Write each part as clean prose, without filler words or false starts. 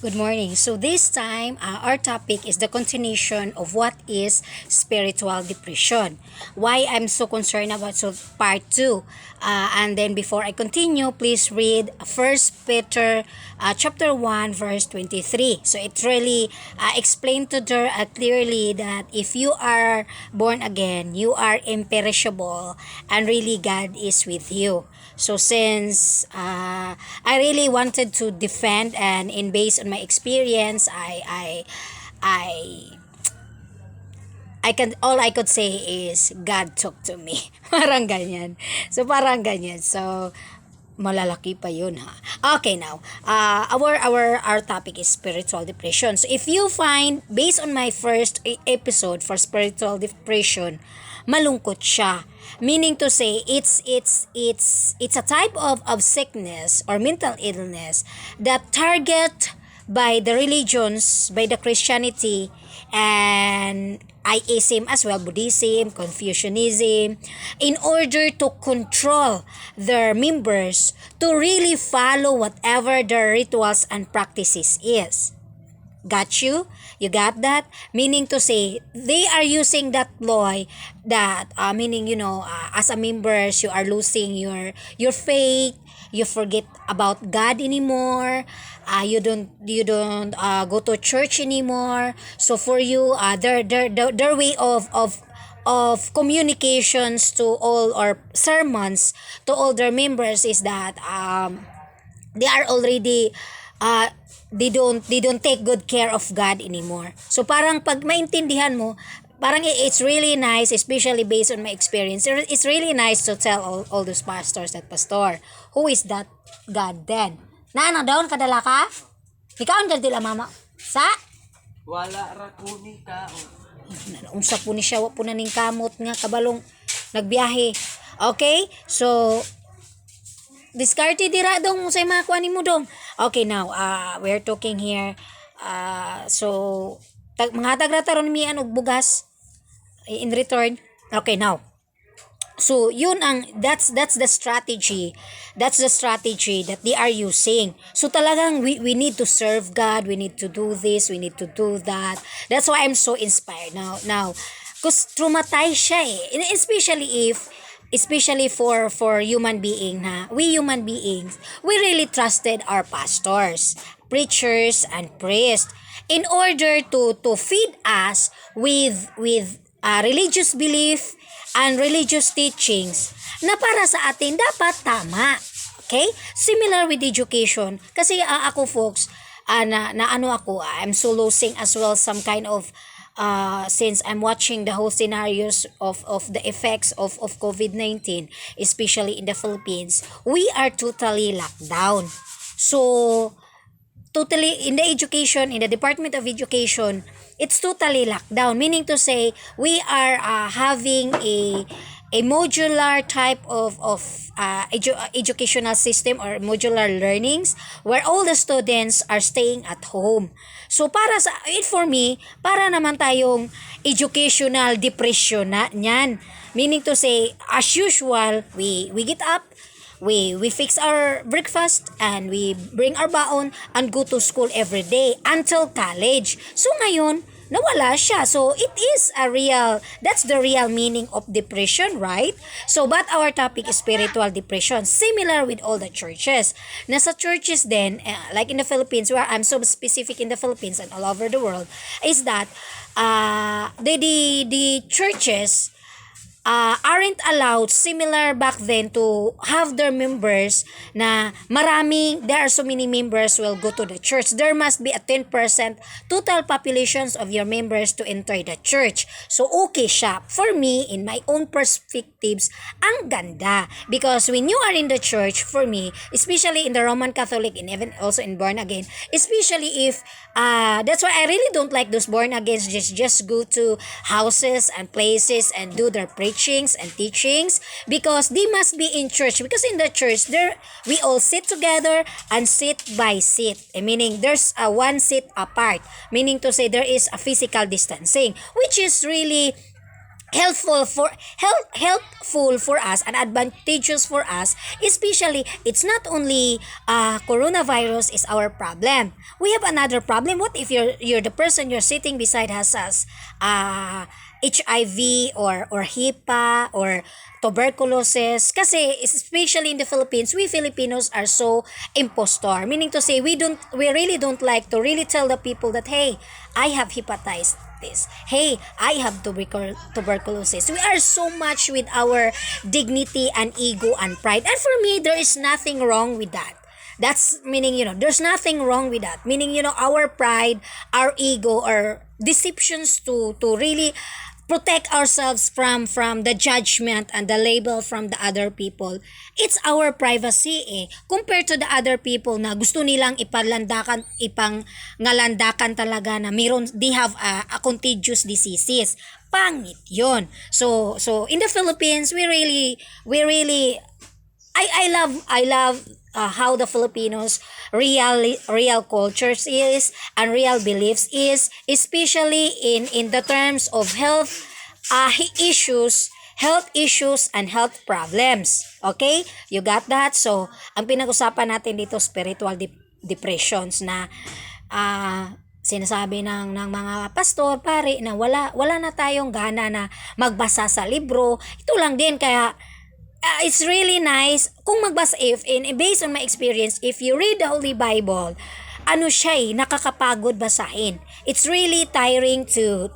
Good morning. So this time, our topic is the continuation of what is spiritual depression. Why I'm so concerned about part 2. And then before I continue, please read First Peter chapter 1 verse 23. So it really explained to her clearly that if you are born again, you are imperishable and really God is with you. So since I really wanted to defend and in based on my experience, I I can all I could say is God talk to me. Parang ganyan. So parang ganyan. So malalaki pa yun ha. Okay now, our topic is spiritual depression. So if you find based on my first episode for spiritual depression, malungkot siya. Meaning to say it's a type of sickness or mental illness that target by the religions, by the Christianity and Iism as well, Buddhism, Confucianism, in order to control their members to really follow whatever their rituals and practices is. Got you? You got that? Meaning to say, they are using that law that, meaning, as a members, you are losing your faith, you forget about God anymore, you don't go to church anymore. So for you, their way of communications to all or sermons to all their members is that they are already uh, they don't take good care of God anymore. So parang pag maintindihan mo, parang it's really nice, especially based on my experience. It's really nice to tell all those pastors that, Pastor, who is that God then? Na ano daw kadala ka? Ikaw ang dila mama. Sa Wala ra ko ni kaon. unsa po ni siya wa po na ning kamot nga kabalong nagbiyahe. Okay? So diskarte dira dong sa mga kuan mo dong. Okay now, we're talking here so mga tagrataron mi og bugas in return. Okay now. So yun ang that's the strategy. That's the strategy that they are using. So talagang we need to serve God, we need to do this, we need to do that. That's why I'm so inspired now. Cause traumatized siya eh. And especially for human being na we human beings, we really trusted our pastors, preachers and priests in order to feed us with religious belief and religious teachings na para sa atin dapat tama. Okay? Similar with education. Kasi ako folks, na ano ako, I'm so losing as well some kind of since I'm watching the whole scenarios of the effects of COVID-19, especially in the Philippines, we are totally locked down. So, totally in the education, in the Department of Education, it's totally locked down. Meaning to say, we are having a modular type of educational system or modular learnings where all the students are staying at home. So para sa it for me, para naman tayong educational depression na niyan. Meaning to say, as usual, we get up, we fix our breakfast and we bring our baon and go to school every day until college. So ngayon, nawala siya. So it is a real, that's the real meaning of depression, right? So but our topic is spiritual depression, similar with all the churches. Nasa churches then, like in the Philippines, where I'm so specific in the Philippines and all over the world, is that the churches aren't allowed similar back then to have their members na maraming there are so many members will go to the church. There must be a 10% total populations of your members to enter the church. So okay siya. For me, in my own perspectives, ang ganda. Because when you are in the church, for me, especially in the Roman Catholic and even also in born again, especially if that's why I really don't like those born agains just go to houses and places and do their preachings and teachings, because they must be in church, because in the church there we all sit together and sit by seat, meaning there's a one seat apart, meaning to say there is a physical distancing, which is really helpful for us and advantageous for us, especially it's not only coronavirus is our problem. We have another problem. What if you're the person you're sitting beside has HIV or HIPAA or tuberculosis? Kasi especially in the Philippines, we Filipinos are so impostor, meaning to say we really don't like to really tell the people that, hey, I have hepatitis, hey, I have tuberculosis. We are so much with our dignity and ego and pride, and for me there is nothing wrong with that. That's meaning, there's nothing wrong with that, meaning, our pride, our ego, or deceptions to really protect ourselves from the judgment and the label from the other people. It's our privacy compared to the other people na gusto nilang ipangalandakan talaga na they have a contagious diseases. Pangit yun. So in the Philippines, we really I love how the Filipinos real cultures is and real beliefs is, especially in the terms of health issues and health problems. Okay? You got that? So, ang pinag-usapan natin dito, spiritual depressions na sinasabi ng mga pastor, pare, na wala na tayong gana na magbasa sa libro. Ito lang din, kaya it's really nice kung magbasa, based on my experience, if you read the Holy Bible, nakakapagod basahin. It's really tiring to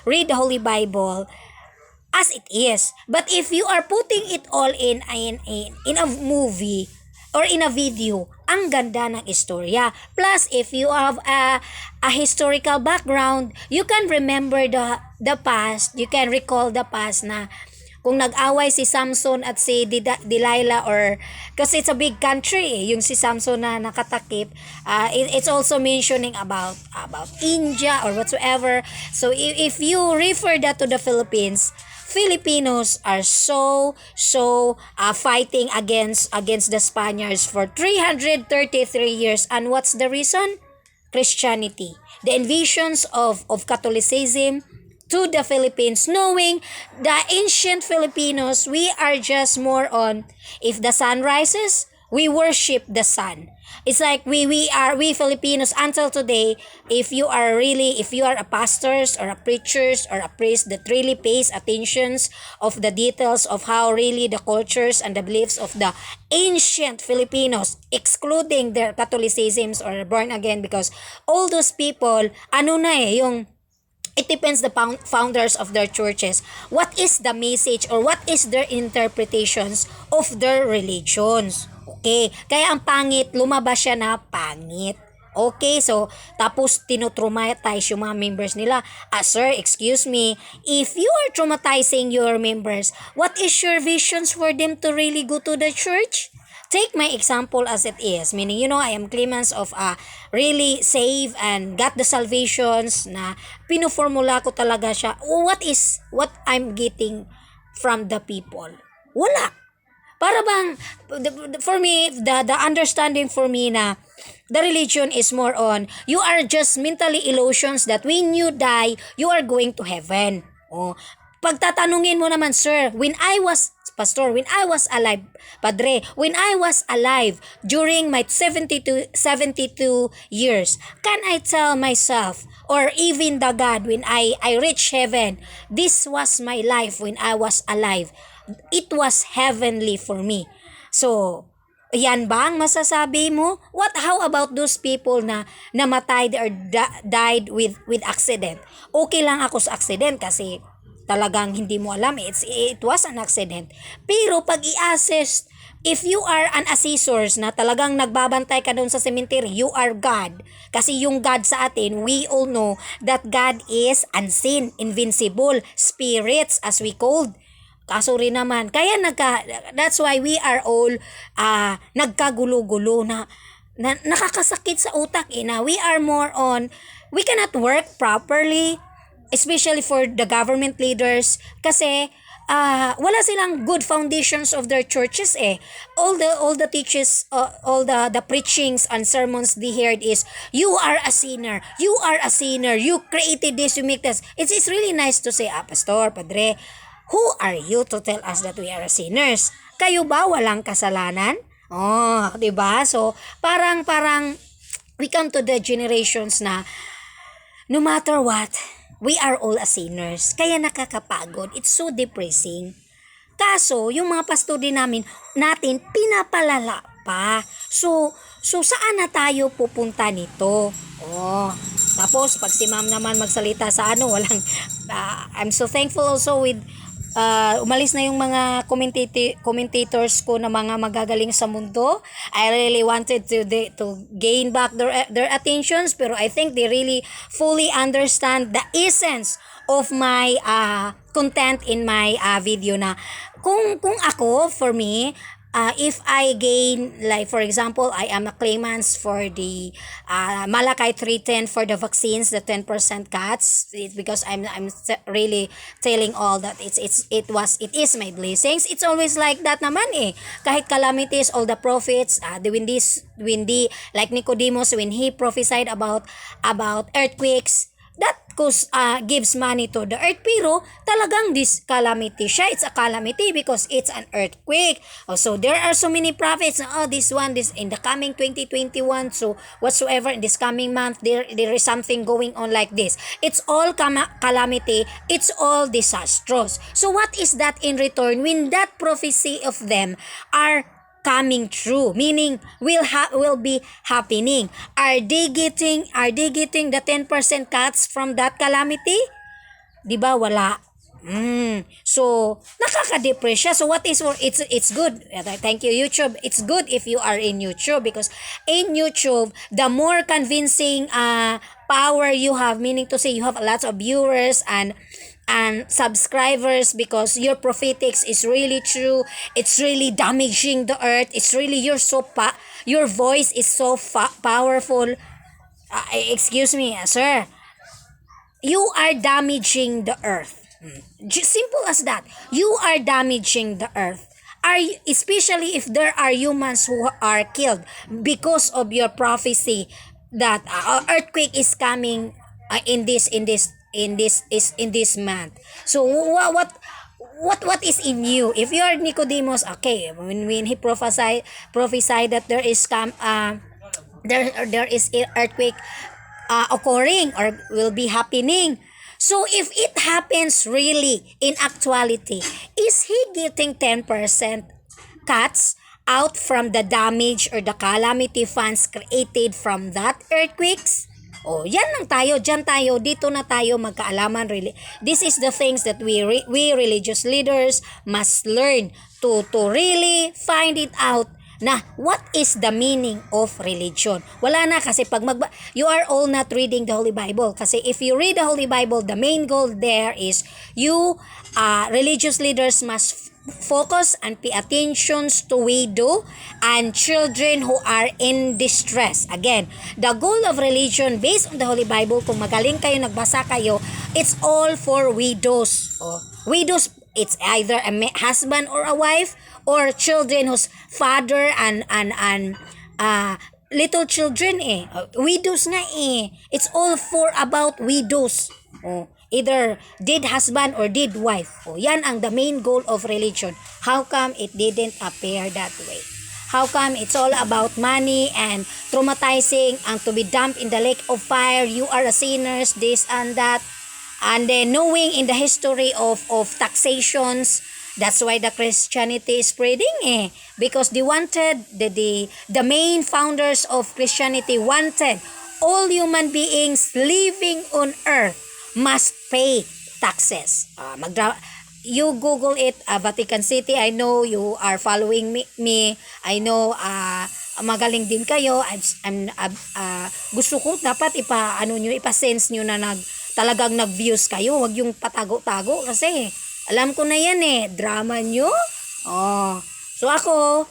read the Holy Bible as it is. But if you are putting it all in a movie or in a video, ang ganda ng istorya. Plus, if you have a historical background, you can remember the past, you can recall the past na kung nag-away si Samson at si Delilah, or kasi it's a big country yung si Samson na nakatakip, it's also mentioning about India or whatsoever. So if you refer that to the Philippines, Filipinos are so fighting against the Spaniards for 333 years, and what's the reason? Christianity, the invasions of Catholicism to the Philippines, knowing the ancient Filipinos, we are just more on, if the sun rises, we worship the sun. It's like we Filipinos until today, if you are a pastor or a preacher or a priest that really pays attentions of the details of how really the cultures and the beliefs of the ancient Filipinos, excluding their Catholicisms or born again, because all those people, it depends the founders of their churches. What is the message or what is their interpretations of their religions? Okay, kaya ang pangit, lumabas siya na pangit. Okay, so tapos tinotraumatize yung mga members nila. Sir, excuse me, if you are traumatizing your members, what is your visions for them to really go to the church? Take my example as it is, meaning, I am claimants of really save and got the salvations na pinuformula ko talaga siya. What I'm getting from the people? Wala. Para bang, for me, the understanding for me na the religion is more on, you are just mentally illusions that when you die, you are going to heaven. Pagtatanungin mo naman, sir, when I was alive, Padre, when I was alive during my 72 years, can I tell myself, or even the God, when I reach heaven, this was my life when I was alive. It was heavenly for me. So, yan ba ang masasabi mo? How about those people na namatay or died with accident? Okay lang ako sa accident kasi talagang hindi mo alam, it was an accident. Pero pag i-assess, if you are an assessors na talagang nagbabantay ka doon sa cemetery, you are God. Kasi yung God sa atin, we all know that God is unseen, invincible, spirits as we called. Kaso rin naman, kaya that's why we are all nagkagulo-gulo na nakakasakit sa utak na we are more on, we cannot work properly, especially for the government leaders, kasi wala silang good foundations of their churches eh. All the teaches, all the preachings and sermons they heard is, you are a sinner, you are a sinner, you created this, you make this. It's really nice to say, pastor, padre, who are you to tell us that we are sinners? Kayo ba walang kasalanan? Oh, 'di ba? So parang we come to the generations na no matter what, we are all a sinners. Kaya nakakapagod. It's so depressing. Kaso, yung mga pastor din natin, pinapalala pa. So saan na tayo pupunta nito? Oh, tapos, pag si ma'am naman magsalita sa walang, I'm so thankful also with, umalis na yung mga commentators ko na mga magagaling sa mundo. I really wanted to gain back their attentions, pero I think they really fully understand the essence of my content in my video na kung ako, for me, if I gain, like for example, I am a claimant for the Malachi 3:10 for the vaccines, the 10% cuts. It's because I'm really telling all that it is my blessings. It's always like that naman eh. Kahit calamities, all the prophets, when the like Nicodemus, when he prophesied about earthquakes, that gives money to the earth, pero talagang this calamity siya. It's a calamity because it's an earthquake. So there are so many prophets na, this in the coming 2021, so whatsoever in this coming month, there is something going on like this. It's all calamity, it's all disastrous. So what is that in return when that prophecy of them are coming true, meaning will be happening? Are they getting the 10% cuts from that calamity? Di ba wala? So nakaka-depress siya. So what is it's good. Thank you YouTube. It's good if you are in YouTube, because in YouTube the more convincing power you have, meaning to say you have lots of viewers and subscribers, because your prophetics is really true. It's really damaging the earth. It's really your voice is so powerful. Excuse me, sir. You are damaging the earth. Simple as that. You are damaging the earth. Especially if there are humans who are killed because of your prophecy that earthquake is coming in this month. So what is in you? If you are Nicodemus, okay, when he prophesied that there is earthquake occurring or will be happening. So if it happens really in actuality, is he getting 10% cuts out from the damage or the calamity funds created from that earthquakes? Yan lang tayo, dyan tayo, dito na tayo magkaalaman. Really, this is the things that we religious leaders must learn to really find it out na what is the meaning of religion. Wala na kasi pag you are all not reading the Holy Bible, kasi if you read the Holy Bible, the main goal there is you religious leaders must focus and pay attention to widow and children who are in distress. Again, the goal of religion based on the Holy Bible, kung magaling kayo, nagbasa kayo, it's all for widows. Widows, it's either a husband or a wife, or children whose father and little children widows nga it's all for about widows. Either dead husband or dead wife. Yan ang the main goal of religion. How come it didn't appear that way? How come it's all about money and traumatizing and to be dumped in the lake of fire? You are a sinners, this and that. And then knowing in the history of taxations, that's why the Christianity is spreading because they wanted the main founders of Christianity wanted all human beings living on earth must pay taxes. You Google it, Vatican City. I know you are following me. I know magaling din kayo. Gusto ko dapat ipa-sense nyo na talagang nag-views kayo. Wag yung patago-tago kasi alam ko na yan drama nyo. So ako,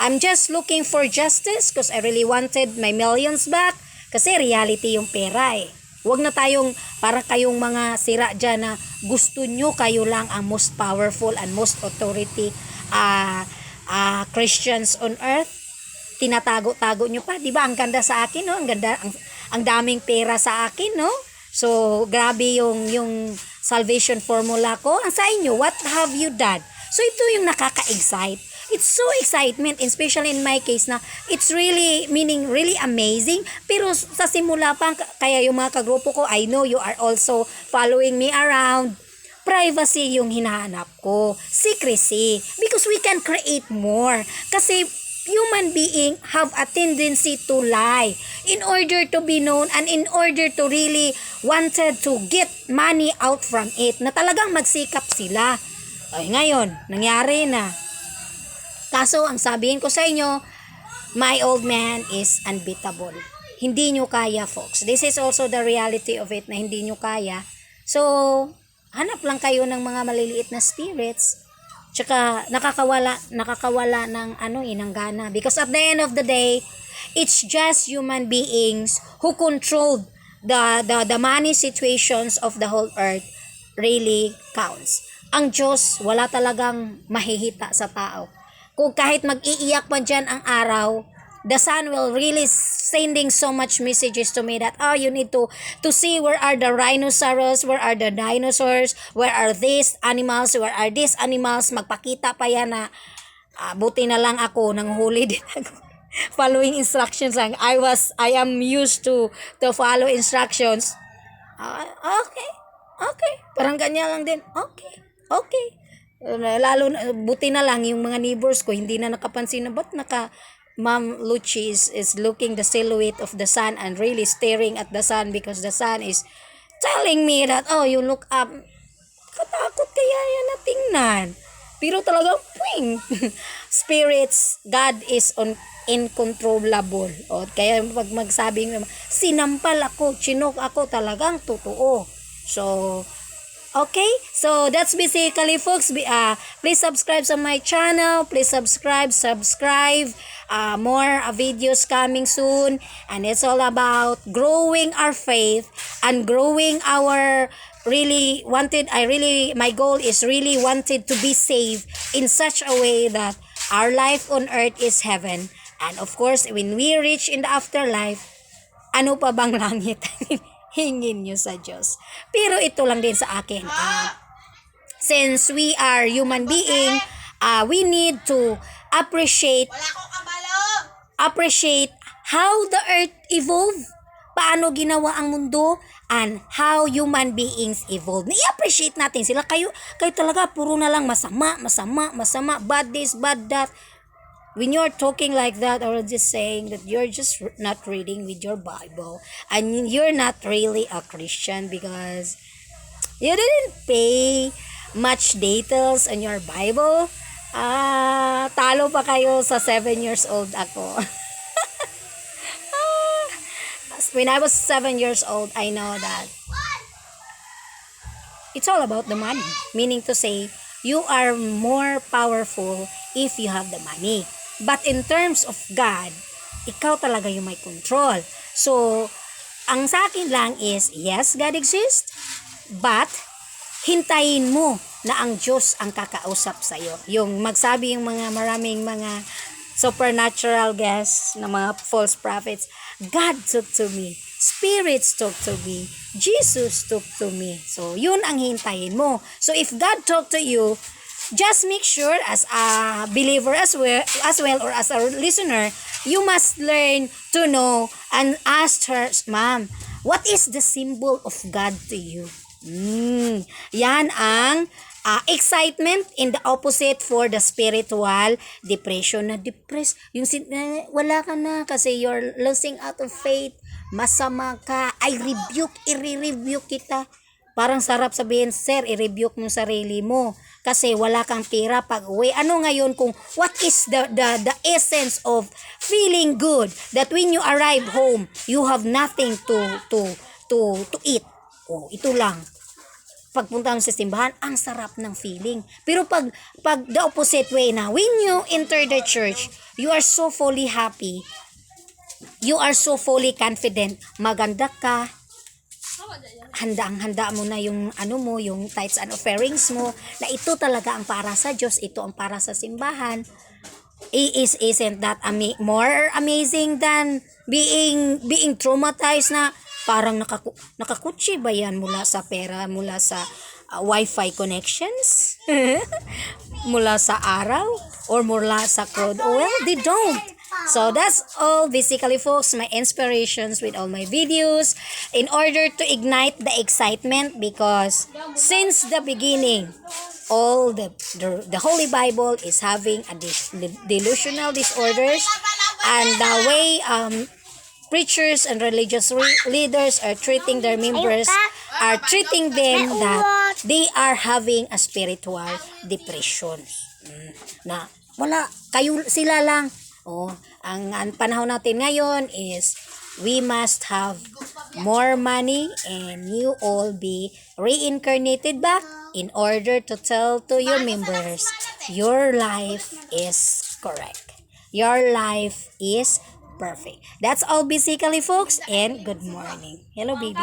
I'm just looking for justice because I really wanted my millions back kasi reality yung pera Huwag na tayong para kayong mga sira dyan na gusto nyo kayo lang ang most powerful and most authority Christians on earth. Tinatago-tago nyo pa. Diba? Ang ganda sa akin, no? Ang ganda, ang daming pera sa akin, no? So, grabe yung salvation formula ko. Ang sa inyo, what have you done? So, ito yung nakaka-excite. It's so excitement, especially in my case na it's really, meaning really amazing. Pero sa simula pa, kaya yung mga kagrupo ko, I know you are also following me around. Privacy yung hinahanap ko. Secrecy. Because we can create more. Kasi human being have a tendency to lie in order to be known and in order to really wanted to get money out from it. Na talagang magsikap sila. Ay, ngayon, nangyari na. Kaso, ang sabihin ko sa inyo, my old man is unbeatable. Hindi nyo kaya, folks. This is also the reality of it na hindi nyo kaya. So, hanap lang kayo ng mga maliliit na spirits. Tsaka, nakakawala ng ng gana. Because at the end of the day, it's just human beings who controlled the money situations of the whole earth really counts. Ang Diyos, wala talagang mahihita sa tao. Kung kahit mag-iiyak pa dyan ang araw, the sun will really sending so much messages to me that, oh, you need to see where are the rhinoceros, where are the dinosaurs, where are these animals, where are these animals. Magpakita pa yan na, buti na lang ako, nang huli din ako. Following instructions lang. I am used to follow instructions. Okay. Parang ganyan lang din. Okay. Lalo buti na lang yung mga neighbors ko hindi na nakapansin na ba't Ma'am Luchi is looking the silhouette of the sun and really staring at the sun because the sun is telling me that, oh, you look up. Katakot kaya yan na tingnan. Pero talagang pwing. Spirits, God is incontrollable. O, kaya pag magsabing sinampal ako, chinok ako, talagang totoo. So, okay, so that's basically, folks. Please subscribe sa my channel. Please subscribe. More videos coming soon, and it's all about growing our faith and growing our my goal is really wanted to be saved in such a way that our life on earth is heaven, and of course when we reach in the afterlife, ano pa bang langit hingin nyo sa Diyos. Pero ito lang din sa akin. Since we are human being, we need to appreciate how the earth evolved, paano ginawa ang mundo, and how human beings evolve. I-appreciate natin sila. Kayo talaga, puro na lang masama, bad this, bad that. When you're talking like that, or just saying that you're just not reading with your Bible, and you're not really a Christian because you didn't pay much details on your Bible, talo pa kayo sa 7 years old ako. When I was 7 years old, I know that it's all about the money. Meaning to say, you are more powerful if you have the money. But in terms of God, ikaw talaga yung may control. So, ang sa akin lang is, yes, God exists, but hintayin mo na ang Diyos ang kakausap sa'yo. Yung magsabi yung maraming mga supernatural guests na mga false prophets, God talk to me, spirits talk to me, Jesus talk to me. So, yun ang hintayin mo. So, if God talk to you, just make sure as a believer as well or as a listener, you must learn to know and ask her, Ma'am, what is the symbol of God to you? Yan ang excitement in the opposite for the spiritual depression. Na depressed, yung wala ka na kasi you're losing out of faith, masama ka, i-rebuke kita. Parang sarap sabihin, sir, i-rebuke mo sarili mo kasi wala kang pera pag uwi. Ano ngayon kung what is the essence of feeling good that when you arrive home, you have nothing to eat. Oh, ito lang. Pagpunta mo sa simbahan, ang sarap ng feeling. Pero pag the opposite way na, when you enter the church, you are so fully happy. You are so fully confident. Maganda ka. handa mo na yung ano mo, yung tithes and offerings mo, na ito talaga ang para sa Diyos, ito ang para sa simbahan. Isn't that more amazing than being traumatized na parang nakakutsi ba yan mula sa pera, mula sa wifi connections, mula sa araw, or mula sa crude oil? They don't. So that's all basically, folks, my inspirations with all my videos in order to ignite the excitement, because since the beginning, all the Holy Bible is having a delusional disorders, and the way preachers and religious leaders are treating their members, are treating them that they are having a spiritual depression. Na wala, kayo sila lang. Ang panahon natin ngayon is we must have more money, and you all be reincarnated back in order to tell to your members your life is correct. Your life is perfect. That's all basically, folks, and good morning. Hello, baby.